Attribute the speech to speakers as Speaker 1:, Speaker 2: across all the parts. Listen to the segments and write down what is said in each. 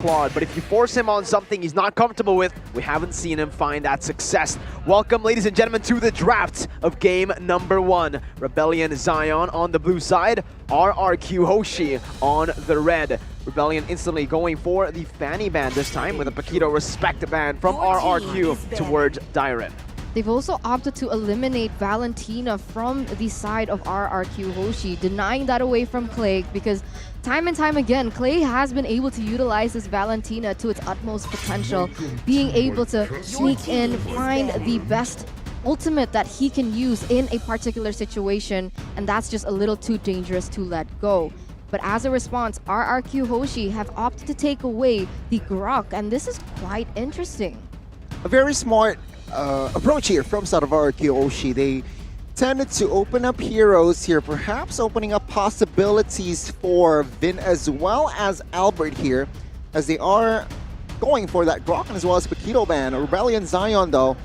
Speaker 1: Claude, but if you force him on something he's not comfortable with, we haven't seen him find that success. Welcome, ladies and gentlemen, to the draft of game number 1. Rebellion Zion on the blue side, RRQ Hoshi on the red. Rebellion instantly going for the Fanny ban this time with a Paquito Respect ban from RRQ towards Dyren.
Speaker 2: They've also opted to eliminate Valentina from the side of RRQ Hoshi, denying that away from Clay because time and time again, Clay has been able to utilize this Valentina to its utmost potential, being able to sneak in, find the best ultimate that he can use in a particular situation, and that's just a little too dangerous to let go. But as a response, RRQ Hoshi have opted to take away the Grok, and this is quite interesting.
Speaker 3: A very smart approach here from side of RRQ Hoshi. They tended to open up heroes here, perhaps opening up possibilities for Vin as well as Albert here, as they are going for that Grok as well as Paquito ban. Rebellion Zion though,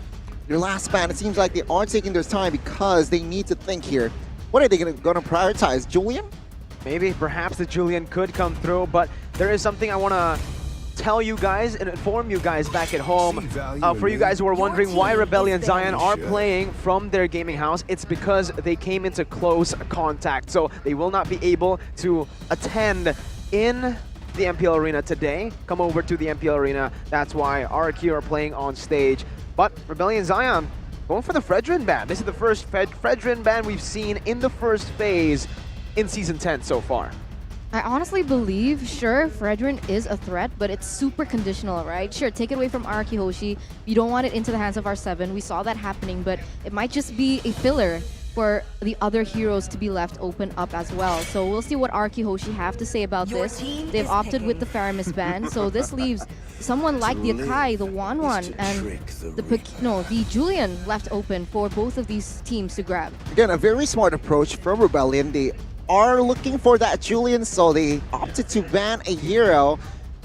Speaker 3: their last ban, it seems like they are taking their time because they need to think here. What are they going to prioritize? Julian?
Speaker 1: Maybe, perhaps the Julian could come through, but there is something I want to tell you guys and inform you guys back at home. For you guys who are wondering why Rebellion Zion are playing from their gaming house, it's because they came into close contact. So they will not be able to attend in the MPL Arena today. Come over to the MPL Arena. That's why RRQ are playing on stage. But Rebellion Zion going for the Fredrin ban. This is the first Fredrin ban we've seen in the first phase in Season 10 so far.
Speaker 2: I honestly believe, sure, Fredrin is a threat, but it's super conditional, right? Sure, take it away from RRQ Hoshi. You don't want it into the hands of R7. We saw that happening, but it might just be a filler for the other heroes to be left open up as well. So we'll see what RRQ Hoshi have to say about this. They've opted with the Faramis ban, so this leaves someone like the Akai, the Wanwan, and the Julian left open for both of these teams to grab.
Speaker 3: Again, a very smart approach from Rebellion. They are looking for that Julian, so they opted to ban a hero,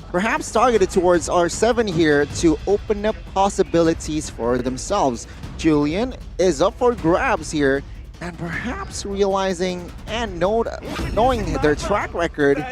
Speaker 3: perhaps targeted towards R7 here to open up possibilities for themselves. Julian is up for grabs here, and perhaps realizing and knowing their track record,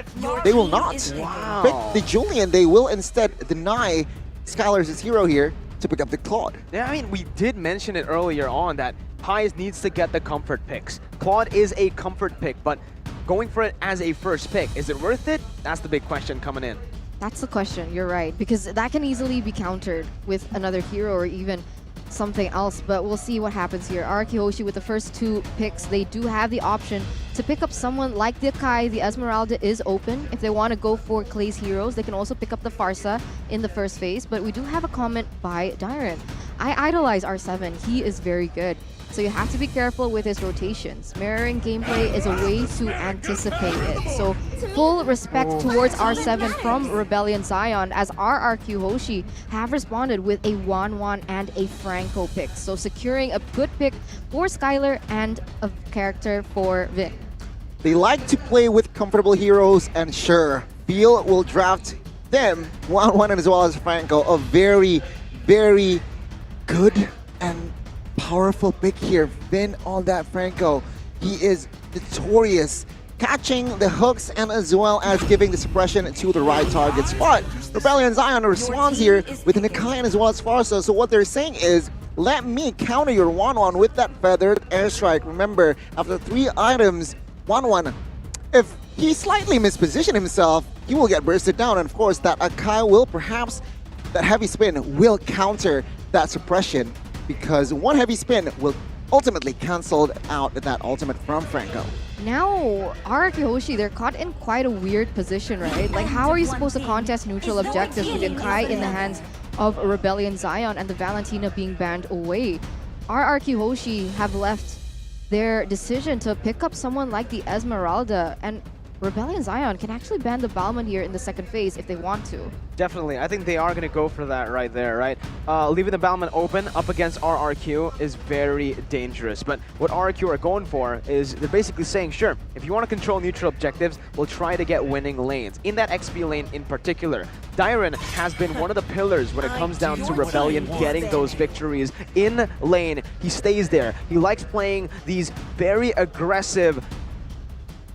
Speaker 3: they will not pick the Julian. They will instead deny Skylar's hero here to pick up the Claude.
Speaker 1: Yeah, I mean, we did mention it earlier on that Pies needs to get the comfort picks. Claude is a comfort pick, but going for it as a first pick, is it worth it? That's the big question coming in.
Speaker 2: That's the question, you're right, because that can easily be countered with another hero or even something else, but we'll see what happens here. RRQ Hoshi with the first 2 picks, they do have the option to pick up someone like the Akai. The Esmeralda is open. If they want to go for Clay's heroes, they can also pick up the Farsa in the first phase, but we do have a comment by Dyren. I idolize R7, he is very good. So you have to be careful with his rotations. Mirroring gameplay is a way to anticipate it. So full respect towards R7 from Rebellion Zion, as RRQ Hoshi have responded with a Wanwan and a Franco pick. So securing a good pick for Skylar and a character for Vin.
Speaker 3: They like to play with comfortable heroes, and sure, Beal will draft them, Wanwan as well as Franco. A very, very good and powerful pick here. Vin on that Franco. He is notorious catching the hooks and as well as giving the suppression to the right targets. But Rebellion Zion responds here with an Akai as well as Farsa. So what they're saying is, let me counter your Wanwan with that feathered airstrike. Remember, after 3 items, Wanwan, if he slightly mispositioned himself, he will get bursted down. And of course, that Akai will perhaps, that heavy spin will counter that suppression, because one heavy spin will ultimately cancel out that ultimate from Franco.
Speaker 2: Now, RRQ Hoshi, they're caught in quite a weird position, right? Like, how are you supposed to contest neutral objectives with Akai in the hands of Rebellion Zion and the Valentina being banned away? RRQ Hoshi have left their decision to pick up someone like the Esmeralda, and Rebellion Zion can actually ban the Balman here in the second phase if they want to.
Speaker 1: Definitely. I think they are going to go for that right there, right? Leaving the Balman open up against RRQ is very dangerous. But what RRQ are going for is they're basically saying, sure, if you want to control neutral objectives, we'll try to get winning lanes. In that XP lane in particular, Dyren has been one of the pillars when it comes down to Rebellion getting those victories in lane. He stays there. He likes playing these very aggressive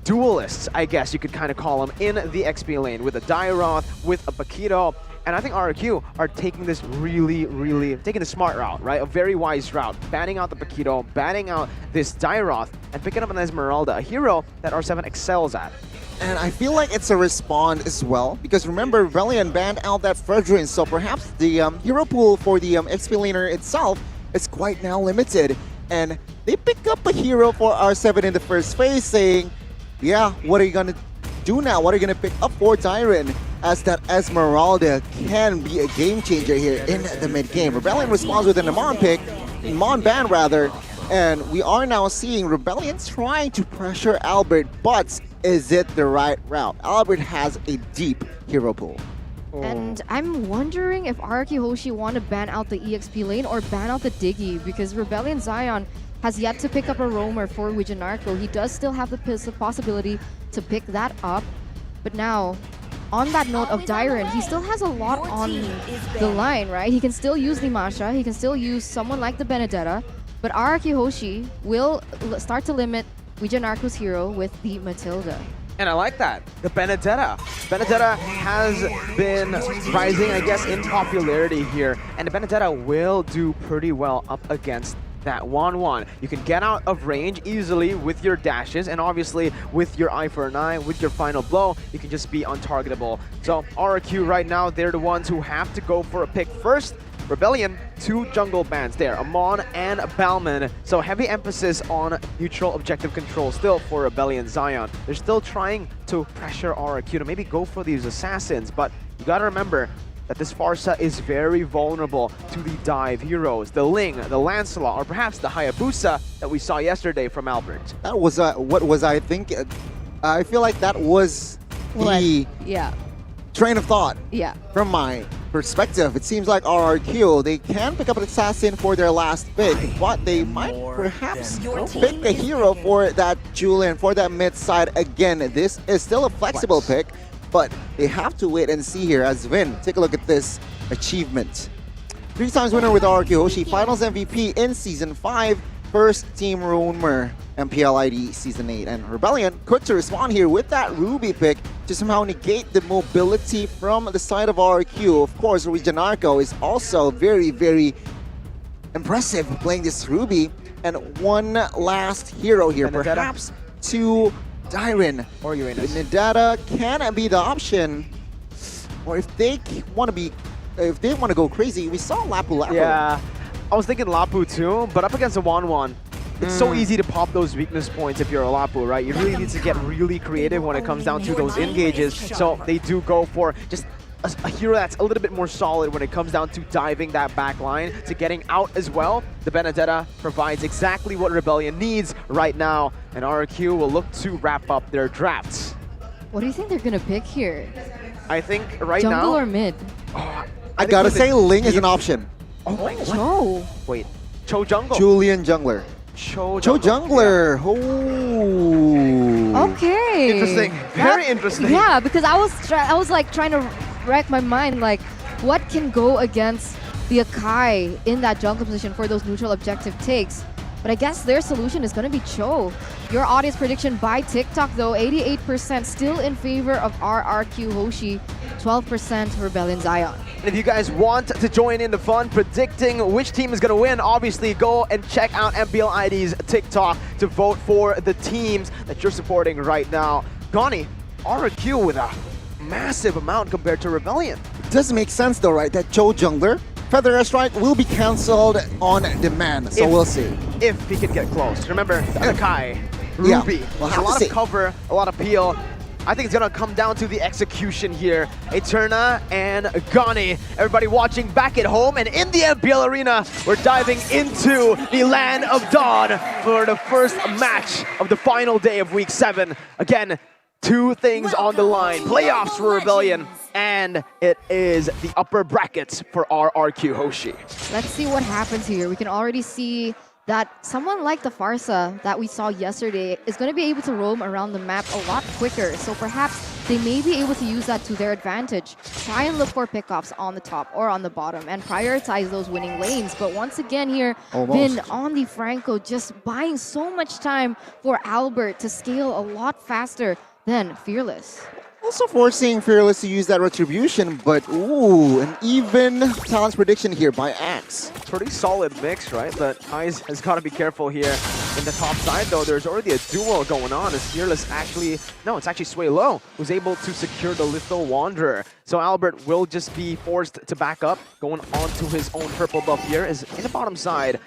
Speaker 1: duelists, I guess you could kind of call them, in the XP lane with a Dairoth, with a Paquito. And I think RRQ are taking this taking the smart route, right? A very wise route. Banning out the Paquito, banning out this Dairoth, and picking up an Esmeralda, a hero that R7 excels at.
Speaker 3: And I feel like it's a respawn as well, because remember, Rebellion banned out that Fredrin, so perhaps the hero pool for the XP laner itself is quite now limited. And they pick up a hero for R7 in the first phase, saying, yeah, what are you gonna do now? What are you gonna pick up for Tyron? As that Esmeralda can be a game changer here in the mid game. Rebellion responds with an Amon pick, Amon ban rather, and we are now seeing Rebellion trying to pressure Albert, but is it the right route? Albert has a deep hero pool.
Speaker 2: And I'm wondering if RRQ Hoshi want to ban out the EXP lane or ban out the Diggy, because Rebellion Zion has yet to pick up a roamer for Wijanarko. He does still have the possibility to pick that up, but now, on that note of Dyron, he still has a lot on the line, right? He can still use the Masha, he can still use someone like the Benedetta, but RRQ Hoshi will start to limit Wijanarko's hero with the Matilda.
Speaker 1: And I like that. The Benedetta. Benedetta has been rising, I guess, in popularity here. And the Benedetta will do pretty well up against that 1-1. You can get out of range easily with your dashes, and obviously with your eye for an eye, with your final blow, you can just be untargetable. So RRQ right now, they're the ones who have to go for a pick first. Rebellion, 2 jungle bans there, Amon and Balman. So heavy emphasis on neutral objective control still for Rebellion Zion. They're still trying to pressure RRQ to maybe go for these assassins, but you gotta remember that this Pharsa is very vulnerable to the dive heroes, the Ling, the Lancelot, or perhaps the Hayabusa that we saw yesterday from Albert.
Speaker 3: That was what was I thinking? I feel like that was the train of thought.
Speaker 2: Yeah.
Speaker 3: From my perspective, it seems like RRQ, they can pick up an assassin for their last pick, but they might perhaps pick a hero for that Julian, for that mid side. Again, this is still a flexible pick, but they have to wait and see here as Vin. Take a look at this achievement. 3 times winner with RRQ Hoshi, Finals MVP in Season 5, first team roamer, MPL ID Season 8. And Rebellion quick to respond here with that Ruby pick to somehow negate the mobility from the side of RRQ. Of course, Wijanarko is also very impressive playing this Ruby. And one last hero here,
Speaker 1: Benedetta.
Speaker 3: perhaps to Dyron
Speaker 1: Or Uranus.
Speaker 3: Benedetta can be the option, or if they want to go crazy, we saw Lapu Lapu.
Speaker 1: Yeah, I was thinking Lapu too, but up against a 1-1, it's so easy to pop those weakness points if you're a Lapu, right? You really need to get really creative when it comes down to those engages, so they do go for just a hero that's a little bit more solid when it comes down to diving that back line, to getting out as well. The Benedetta provides exactly what Rebellion needs right now, and RRQ will look to wrap up their drafts.
Speaker 2: What do you think they're gonna pick here?
Speaker 1: I think right
Speaker 2: Jungle
Speaker 1: now...
Speaker 2: or mid?
Speaker 3: I gotta say Ling is an option.
Speaker 1: Oh, what?
Speaker 2: Cho.
Speaker 1: Wait, Cho Jungle.
Speaker 3: Julian Jungler.
Speaker 1: Cho
Speaker 3: Jungler. Oh.
Speaker 2: Okay.
Speaker 1: Interesting. Very interesting.
Speaker 2: Yeah, because I was like trying to rack my mind, like what can go against the Akai in that jungle position for those neutral objective takes. But I guess their solution is going to be Cho. Your audience prediction by TikTok, though, 88% still in favor of RRQ Hoshi, 12% Rebellion Zion.
Speaker 1: And if you guys want to join in the fun predicting which team is going to win, obviously go and check out MPL ID's TikTok to vote for the teams that you're supporting right now. Gani, RRQ with a massive amount compared to Rebellion.
Speaker 3: It does make sense though, right? That Cho Jungler, Feather Airstrike will be cancelled on demand, so we'll see.
Speaker 1: If he can get close. Remember, Akai, Ruby,
Speaker 3: we'll
Speaker 1: a
Speaker 3: have to
Speaker 1: lot
Speaker 3: see.
Speaker 1: of cover, a lot of peel. I think it's gonna come down to the execution here. Eterna and Gani. Everybody watching back at home and in the MPL arena, we're diving into the Land of Dawn for the first match of the final day of Week 7. Again, 2 things on the line. Playoffs for Rebellion, and it is the upper brackets for RRQ Hoshi.
Speaker 2: Let's see what happens here. We can already see that someone like the Pharsa that we saw yesterday is going to be able to roam around the map a lot quicker. So perhaps they may be able to use that to their advantage. Try and look for pickoffs on the top or on the bottom and prioritize those winning lanes. But once again here, Vin on the Franco just buying so much time for Albert to scale a lot faster than Fearless.
Speaker 3: Also forcing Fearless to use that retribution, but ooh, an even talents prediction here by Axe.
Speaker 1: Pretty solid mix, right? But Eyes has got to be careful here. In the top side, though, there's already a duel going on as Fearless actually... No, it's actually Sway Low who's able to secure the Litho Wanderer. So Albert will just be forced to back up, going on to his own purple buff here. Is in the bottom side,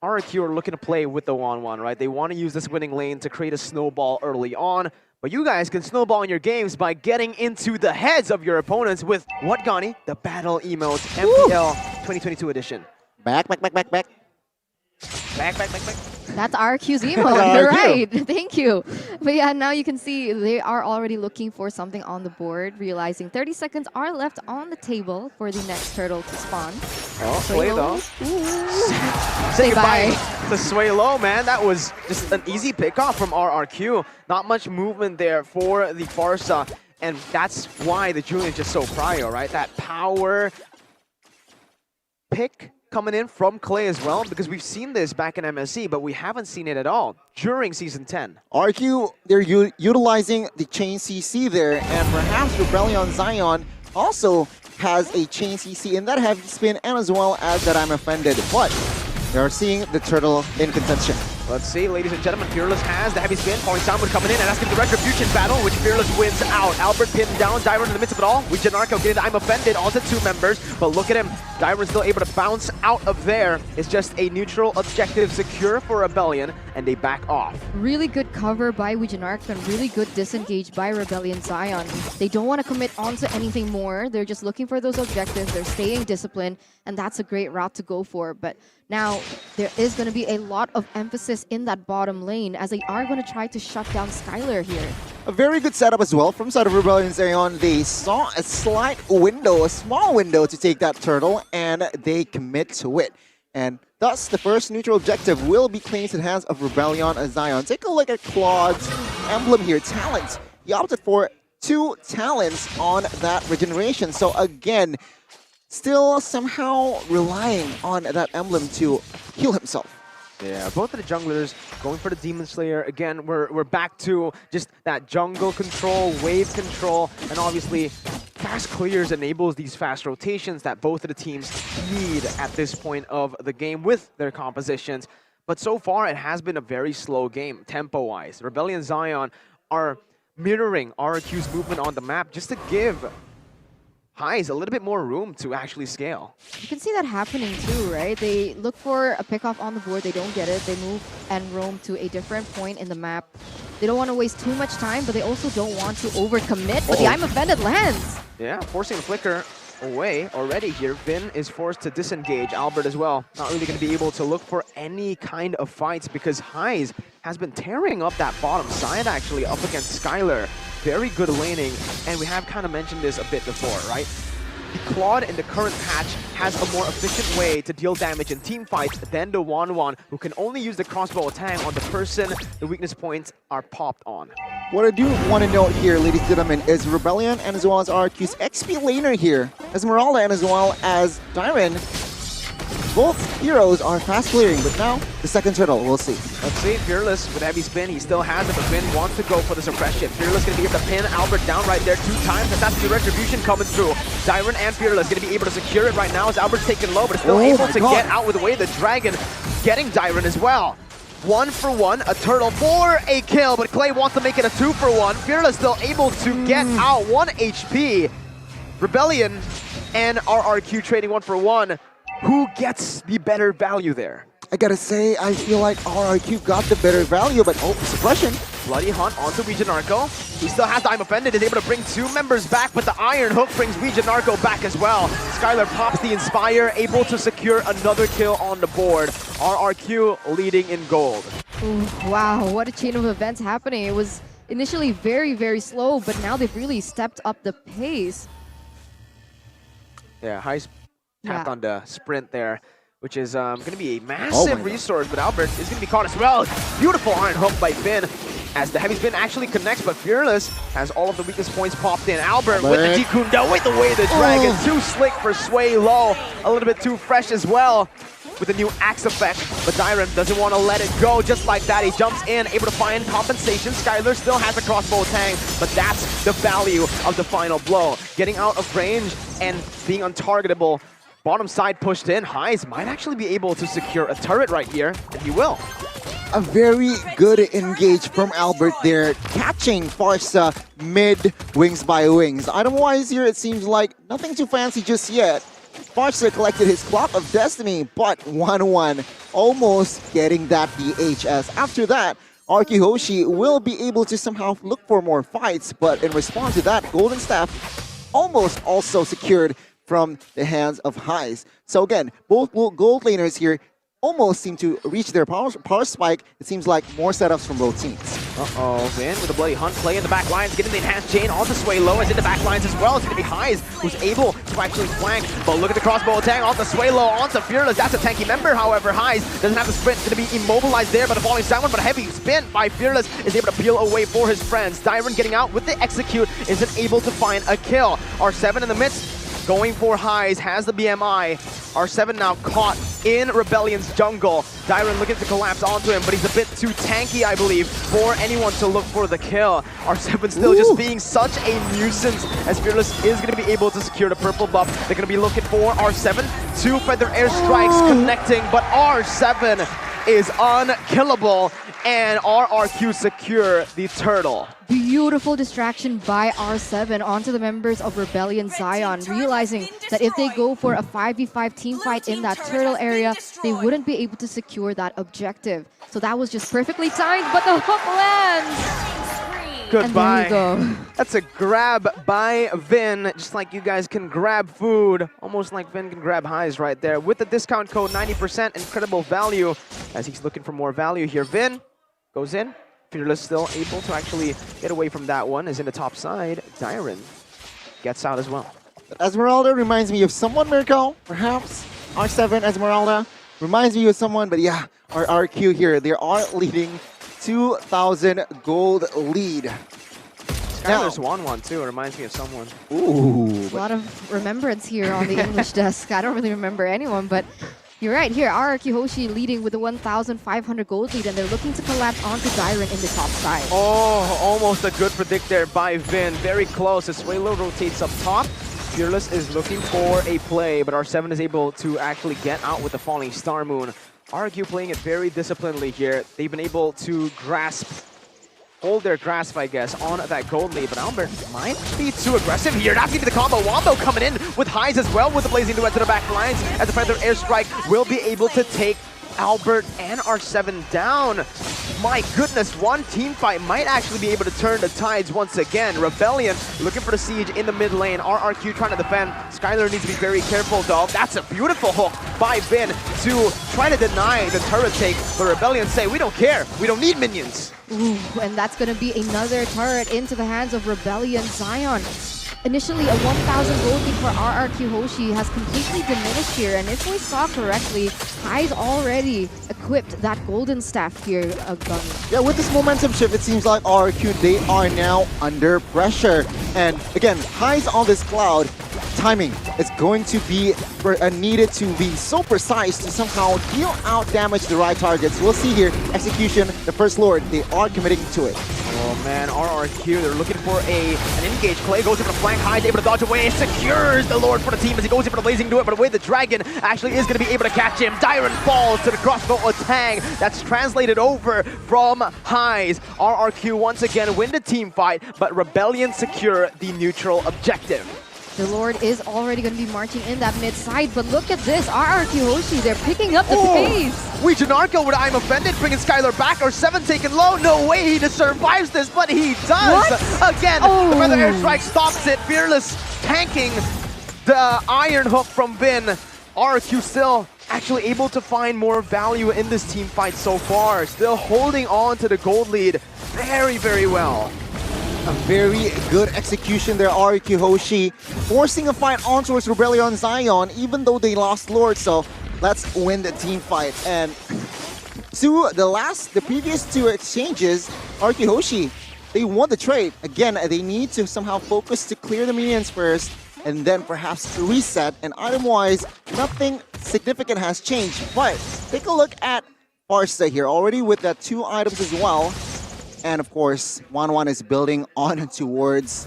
Speaker 1: RRQ are looking to play with the 1-1, right? They want to use this winning lane to create a snowball early on. But you guys can snowball in your games by getting into the heads of your opponents with what, Gani? The Battle Emotes MPL 2022 edition.
Speaker 3: Back.
Speaker 1: Back.
Speaker 2: That's RQ's emote. You're right. Thank you. But yeah, now you can see they are already looking for something on the board, realizing 30 seconds are left on the table for the next turtle to spawn.
Speaker 1: Oh, Sway Low. Say goodbye to Sway Low, man. That was just an easy pickoff from RRQ. Not much movement there for the Farsa. And that's why the Julian is just so prio, right? That power pick coming in from Clay as well, because we've seen this back in MSC, but we haven't seen it at all during Season 10.
Speaker 3: RQ, they're utilizing the chain CC there, and perhaps Rebellion Zion also has a chain CC in that heavy spin, and as well as that I'm offended, but they're seeing the turtle in contention.
Speaker 1: Let's see, ladies and gentlemen, Fearless has the heavy spin. Falling Soundwood coming in and asking the retribution battle, which Fearless wins out. Albert pinned down, Dyron in the midst of it all. We Janarko getting the I'm offended onto 2 members, but look at him. Dyron's still able to bounce out of there. It's just a neutral objective secure for Rebellion, and they back off.
Speaker 2: Really good cover by Wijanark and really good disengage by Rebellion Zion. They don't want to commit onto anything more. They're just looking for those objectives. They're staying disciplined, and that's a great route to go for. But now there is going to be a lot of emphasis in that bottom lane as they are going to try to shut down Skylar here.
Speaker 3: A very good setup as well from side of Rebellion Zion. They saw a slight window, a small window to take that turtle, and they commit to it. And thus, the first neutral objective will be claimed in the hands of Rebellion Zion. Take a look at Claude's emblem here, talent. He opted for 2 talents on that regeneration. So again, still somehow relying on that emblem to heal himself.
Speaker 1: Yeah, both of the junglers going for the Demon Slayer. Again, we're back to just that jungle control, wave control, and obviously fast clears enables these fast rotations that both of the teams need at this point of the game with their compositions. But so far, it has been a very slow game, tempo-wise. Rebellion Zion are mirroring RRQ's movement on the map just to give Highs a little bit more room to actually scale.
Speaker 2: You can see that happening too, right? They look for a pickoff on the board, they don't get it, they move and roam to a different point in the map. They don't want to waste too much time, but they also don't want to overcommit, but the I'm offended lands.
Speaker 1: Yeah, forcing the flicker away already here. Vin is forced to disengage. Albert as well, not really going to be able to look for any kind of fights because Highs has been tearing up that bottom side actually up against Skylar. Very good laning, and we have kind of mentioned this a bit before, right? The Claude in the current patch has a more efficient way to deal damage in team fights than the 1-1, who can only use the crossbow attack on the person the weakness points are popped on.
Speaker 3: What I do want to note here, ladies and gentlemen, is Rebellion and as well as RRQ's XP laner here, Esmeralda and as well as Dyron. Both heroes are fast clearing, but now the second turtle, we'll see.
Speaker 1: Let's see, Fearless with heavy spin, he still has it, but Vin wants to go for the suppression. Fearless going to be able to pin Albert down right there 2 times, and that's the retribution coming through. Dyron and Fearless going to be able to secure it right now as Albert's taken low, but still able to get out with the way. The Dragon getting Dyron as well. 1 for 1, a turtle for a kill, but Clay wants to make it a 2 for 1. Fearless still able to get out 1 HP. Rebellion and RRQ trading 1 for 1. Who gets the better value there?
Speaker 3: I gotta say, I feel like RRQ got the better value, but oh, suppression.
Speaker 1: Bloody Hunt onto Wijanarko. He still has the I'm offended, is able to bring 2 members back, but the Iron Hook brings Wijanarko back as well. Skylar pops the Inspire, able to secure another kill on the board. RRQ leading in gold.
Speaker 2: Ooh, wow, what a chain of events happening. It was initially very, very slow, but now they've really stepped up the pace.
Speaker 1: Yeah, high tapped on the sprint there, which is going to be a massive resource, but Albert is going to be caught as well. Beautiful Iron Hook by Finn as the heavy spin actually connects, but Fearless has all of the weakest points popped in. Albert with the Jikundo, with the way the Dragon, too slick for Sway Low, a little bit too fresh as well with the new axe effect, but Dyron doesn't want to let it go. Just like that, he jumps in, able to find compensation. Skylar still has a crossbow tang, but that's the value of the final blow. Getting out of range and being untargetable. Bottom side pushed in. Highs might actually be able to secure a turret right here, and he will.
Speaker 3: A very good engage from Albert there, catching Farsa mid wings by wings. Item-wise here, it seems like nothing too fancy just yet. Farsa collected his Clock of Destiny, but 1-1, almost getting that DHS. After that, RRQ Hoshi will be able to somehow look for more fights, but in response to that, Golden Staff almost also secured from the hands of Highs. So again, both gold laners here almost seem to reach their power spike. It seems like more setups from both teams.
Speaker 1: Uh-oh, Vin with a bloody hunt play in the back lines, getting the enhanced chain onto Sway Low as in the back lines as well. It's going to be Highs who's able to actually flank, but look at the crossbow attack onto Sway Low, onto Fearless. That's a tanky member, however. Highs doesn't have the sprint, going to be immobilized there by the falling sound, but a heavy spin by Fearless is able to peel away for his friends. Dyron getting out with the execute, isn't able to find a kill. R7 in the midst, going for Highs, has the BMI. R7 now caught in Rebellion's jungle. Dyron looking to collapse onto him, but he's a bit too tanky, I believe, for anyone to look for the kill. R7 still just being such a nuisance, as Fearless is going to be able to secure the purple buff. They're going to be looking for R7. 2 feather airstrikes connecting, but R7 is unkillable, and RRQ secure the turtle.
Speaker 2: Beautiful distraction by R7 onto the members of Rebellion Zion, realizing that if they go for a 5v5 team fight in that turtle area, they wouldn't be able to secure that objective. So that was just perfectly timed, but the hook lands!
Speaker 1: Goodbye.
Speaker 2: And there you go.
Speaker 1: That's a grab by Vin, just like you guys can grab food, almost like Vin can grab Highs right there. With the discount code 90%, incredible value, as he's looking for more value here. Vin goes in. Fearless still able to actually get away from that one, is in the top side. Dyron gets out as well.
Speaker 3: Esmeralda reminds me of someone, Mirko, perhaps. R7 Esmeralda reminds me of someone, but yeah, our RQ here, they are leading 2,000 gold lead.
Speaker 1: Skylar's won one too, it reminds me of someone.
Speaker 3: Ooh.
Speaker 2: A lot of remembrance here on the English desk. I don't really remember anyone, but you're right. Here, RRQ Hoshi leading with a 1,500 gold lead, and they're looking to collapse onto Dyron in the top side.
Speaker 1: Oh, almost a good predict there by Vin. Very close as Swaylo rotates up top. Fearless is looking for a play, but R7 is able to actually get out with the falling Star Moon. RRQ playing it very disciplinedly here. They've been able to hold their grasp, I guess, on that gold lead, but Albert might be too aggressive here. That's going to be the combo. Wombo coming in with Highs as well, with the Blazing Duet to the back lines, as the Feather Airstrike will be able to take Albert and R7 down. My goodness, one team fight might actually be able to turn the tides once again. Rebellion looking for the siege in the mid lane. RRQ trying to defend. Skylar needs to be very careful though. That's a beautiful hook by Vin to try to deny the turret take, but Rebellion say, we don't care. We don't need minions.
Speaker 2: Ooh, and that's going to be another turret into the hands of Rebellion Zion. Initially, a 1,000 gold lead for RRQ Hoshi has completely diminished here, and if we saw correctly, Highs already equipped that golden staff here, gun.
Speaker 3: Yeah, with this momentum shift, it seems like RRQ, they are now under pressure. And again, Highs on this cloud, timing is going to be needed to be so precise to somehow deal out damage to the right targets. We'll see here, execution, the First Lord, they are committing to it.
Speaker 1: Oh man, RRQ, they're looking for an engage. Clay goes in for the flank, Highs able to dodge away, secures the Lord for the team as he goes in for the Blazing Duet, but away the Dragon actually is going to be able to catch him. Dyron falls to the crossbow attack. That's translated over from Highs. RRQ once again win the team fight, but Rebellion secure the neutral objective.
Speaker 2: The Lord is already going to be marching in that mid side, but look at this, RRQ Hoshi, they're picking up the pace.
Speaker 1: We Janarko with I'm Offended, bringing Skylar back, R7 taken low. No way he survives this, but he does.
Speaker 2: What?
Speaker 1: Again, the Feather Airstrike stops it. Fearless tanking the Iron Hook from Vin. RRQ still actually able to find more value in this team fight so far. Still holding on to the gold lead very, very well.
Speaker 3: A very good execution there, RRQ Hoshi, forcing a fight on towards Rebellion Zion, even though they lost Lord, so let's win the team fight. And the previous two exchanges, RRQ Hoshi, they won the trade. Again, they need to somehow focus to clear the minions first, and then perhaps reset. And item-wise, nothing significant has changed. But take a look at Barca here, already with that 2 items as well. And of course, 1-1 is building on towards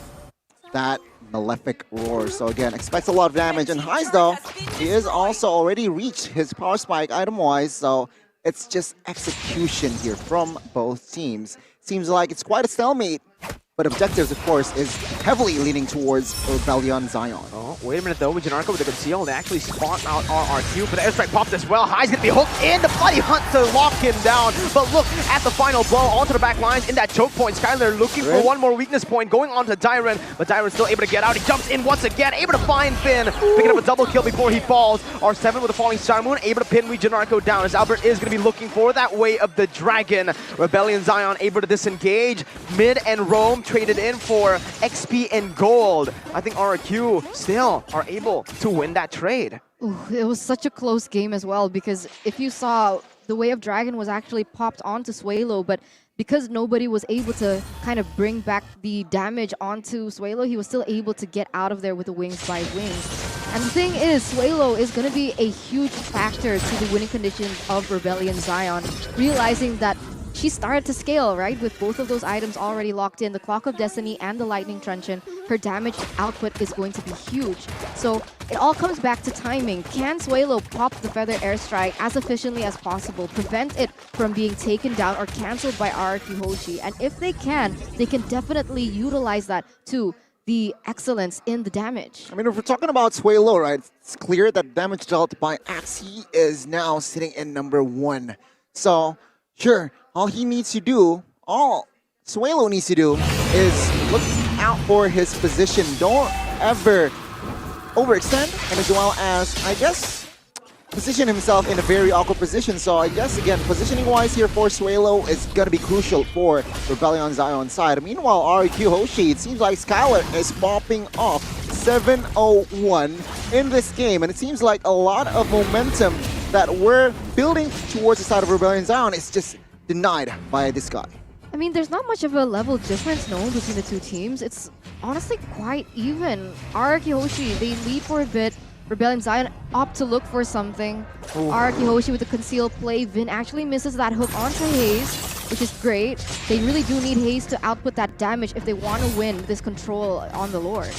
Speaker 3: that Malefic Roar. So again, expects a lot of damage. And Heis, though, he is also already reached his power spike item-wise, so it's just execution here from both teams. Seems like it's quite a stalemate, but objectives, of course, is heavily leaning towards Rebellion Zion.
Speaker 1: Oh, wait a minute though, with Janarko with the conceal, they actually spot out RRQ, but the airstrike popped as well. High's gonna be hooked in the bloody hunt to lock him down. But look at the final blow onto the back lines in that choke point. Skylar looking for one more weakness point, going on to Dyron, but Dyron's still able to get out. He jumps in once again, able to find Finn, picking up a double kill before he falls. R7 with a falling Star Moon, able to pin Janarko down as Albert is gonna be looking for that way of the dragon. Rebellion Zion able to disengage. Mid and Roam traded in for XP and gold. I think RRQ still are able to win that trade.
Speaker 2: Ooh, it was such a close game as well, because if you saw, the Way of Dragon was actually popped onto Suelo, but because nobody was able to kind of bring back the damage onto Suelo, he was still able to get out of there with the Wings by Wings. And the thing is, Suelo is going to be a huge factor to the winning conditions of Rebellion Zion, realizing that she started to scale, right? With both of those items already locked in, the Clock of Destiny and the Lightning Truncheon, her damage output is going to be huge. So it all comes back to timing. Can Suelo pop the Feather Airstrike as efficiently as possible, prevent it from being taken down or cancelled by RRQ Hoshi? And if they can definitely utilize that to the excellence in the damage.
Speaker 3: I mean, if we're talking about Suelo, right, it's clear that damage dealt by Axe, he is now sitting in #1. So, sure, all Suelo needs to do is look out for his position. Don't ever overextend, and as well as, I guess, position himself in a very awkward position. So I guess, again, positioning-wise here for Suelo is going to be crucial for Rebellion Zion's side. Meanwhile, RRQ Hoshi, it seems like Skylar is popping off 7-0-1 in this game, and it seems like a lot of momentum that we're building towards the side of Rebellion Zion is just denied by this guy.
Speaker 2: I mean, there's not much of a level difference known between the two teams. It's honestly quite even. RRQ Hoshi, they lead for a bit. Rebellion Zion opt to look for something. RRQ Hoshi with the concealed play. Vin actually misses that hook onto Haze, which is great. They really do need Haze to output that damage if they want to win this control on the Lord.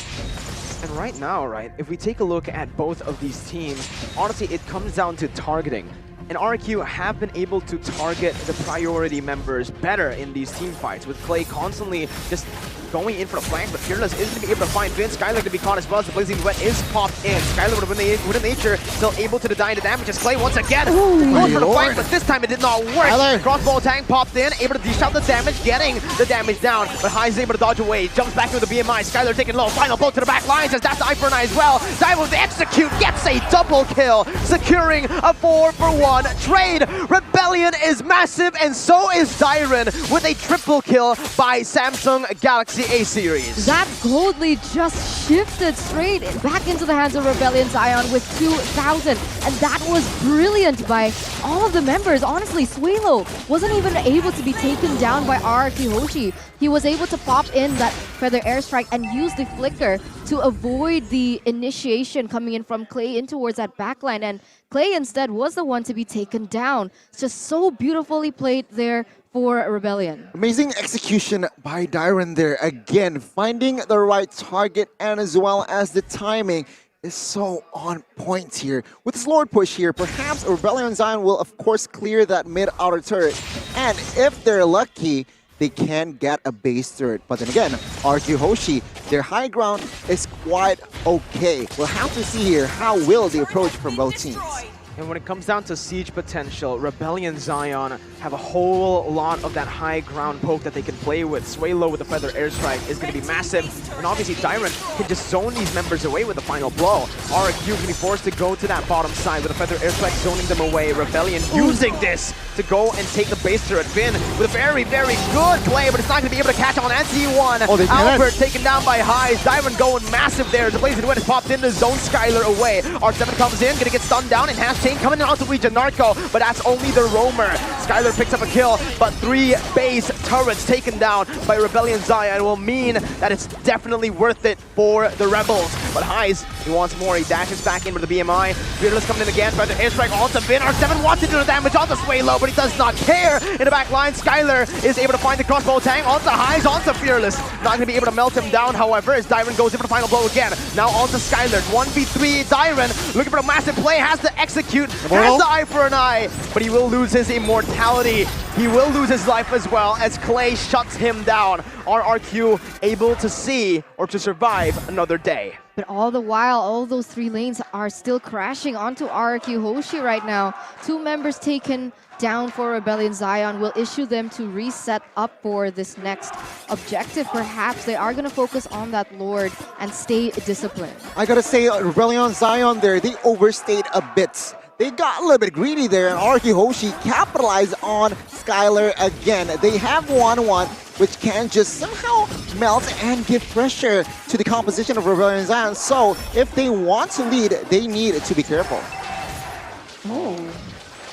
Speaker 1: And right now, right, if we take a look at both of these teams, honestly, it comes down to targeting. And RRQ have been able to target the priority members better in these team fights, with Clay constantly just going in for the flank, but Fearless is going to be able to find Vin. Skylar to be caught as well as the Blazing Wet is popped in. Skylar with a nature still able to deny the damage as Clay once again goes for the flank, but this time it did not work.
Speaker 3: Skylar.
Speaker 1: Crossbow tank popped in, able to dish out the damage, getting the damage down, but High is able to dodge away, jumps back into the BMI. Skylar taking low, final blow to the back lines as that's the eye for an eye as well. Dive with the execute, gets a double kill, securing a 4-for-1 trade. Rebellion is massive, and so is Dyron with a triple kill by Samsung Galaxy A series.
Speaker 2: That gold lead just shifted straight back into the hands of Rebellion Zion with 2,000, and that was brilliant by all of the members. Honestly, Suelo wasn't even able to be taken down by RRQ Hoshi. He was able to pop in that Feather Airstrike and use the Flicker to avoid the initiation coming in from Clay in towards that backline, and Clay instead was the one to be taken down. It's just so beautifully played there for Rebellion.
Speaker 3: Amazing execution by Dyron there. Again, finding the right target and as well as the timing is so on point here. With this Lord push here, perhaps Rebellion Zion will of course clear that mid-outer turret. And if they're lucky, they can get a base turret. But then again, RRQ Hoshi, their high ground is quite okay. We'll have to see here how will the approach from both teams.
Speaker 1: And when it comes down to siege potential, Rebellion Zion have a whole lot of that high ground poke that they can play with. Suelo with the Feather Airstrike is going to be massive. And obviously Dyron can just zone these members away with the final blow. RRQ can be forced to go to that bottom side with the Feather Airstrike zoning them away. Rebellion using this to go and take the base turret. Finn with a very, very good play, but it's not going to be able to catch on NT1.
Speaker 3: Oh,
Speaker 1: Albert taken down by Highs. Dyron going massive there. The Blazing Wind has popped in to zone Skylar away. R7 comes in, going to get stunned down and has chain coming in onto Region Narco, but that's only the roamer. Skylar picks up a kill, but 3 base turrets taken down by Rebellion Zion will mean that it's definitely worth it for the Rebels. But Heis, he wants more. He dashes back in with the BMI. Fearless coming in again, but the airstrike onto Vin. R7 wants to do the damage onto Sway Low, but he does not care. In the back line, Skylar is able to find the crossbow tang onto Heis, onto Fearless. Not going to be able to melt him down, however, as Dyron goes in for the final blow again. Now onto Skylar. 1v3, Dyron looking for a massive play, has to execute, has the eye for an eye, but he will lose his immortality. He will lose his life as well as Clay shuts him down. RRQ able to see or to survive another day.
Speaker 2: But all the while, all those 3 lanes are still crashing onto RRQ Hoshi right now. 2 members taken down for Rebellion Zion will issue them to reset up for this next objective. Perhaps they are going to focus on that Lord and stay disciplined.
Speaker 3: I gotta say, Rebellion Zion there, they overstayed a bit. They got a little bit greedy there, and RRQ Hoshi capitalized on Skylar again. They have 1-1, which can just somehow melt and give pressure to the composition of Rebellion Zion. So if they want to lead, they need to be careful.
Speaker 2: Oh,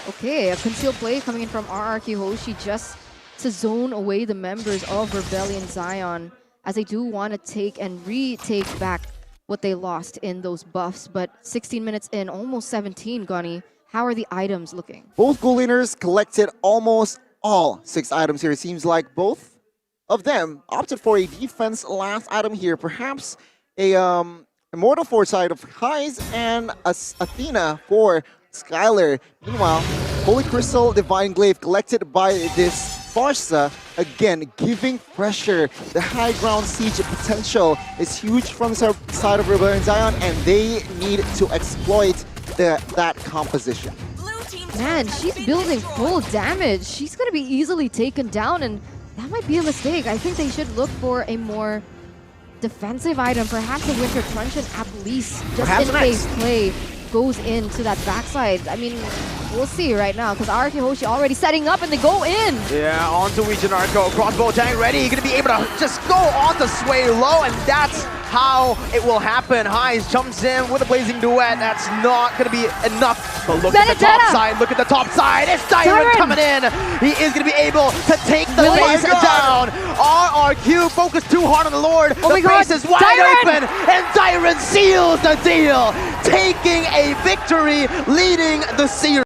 Speaker 2: okay. A concealed play coming in from RRQ Hoshi just to zone away the members of Rebellion Zion, as they do want to take and retake back what they lost in those buffs. But 16 minutes in, almost 17, Gunny. How are the items looking?
Speaker 3: Both goal leaders collected almost all 6 items here. It seems like both of them opted for a defense last item here. Perhaps a Immortal Foresight of Heis and Athena for Skylar. Meanwhile, Holy Crystal Divine Glaive collected by this Barca, again, giving pressure. The high ground siege potential is huge from the side of Rebellion Zion, and they need to exploit that composition.
Speaker 2: Man, she's building full damage. She's going to be easily taken down, and that might be a mistake. I think they should look for a more defensive item, perhaps a Winter Truncheon at least, just in case play goes into that backside. I mean, we'll see right now, because RRQ Hoshi already setting up and they go in.
Speaker 1: Yeah, onto Region Narco. Crossbow tank ready. Going to be able to just go on to Sway Low, and that's how it will happen. Heis jumps in with a blazing duet. That's not going to be enough. But look at the top side. Look at the top side. It's Dyron coming in. He is going to be able to take the base down. RRQ focused too hard on the Lord. The base is wide open, and Dyron seals the deal, taking a victory, leading the series.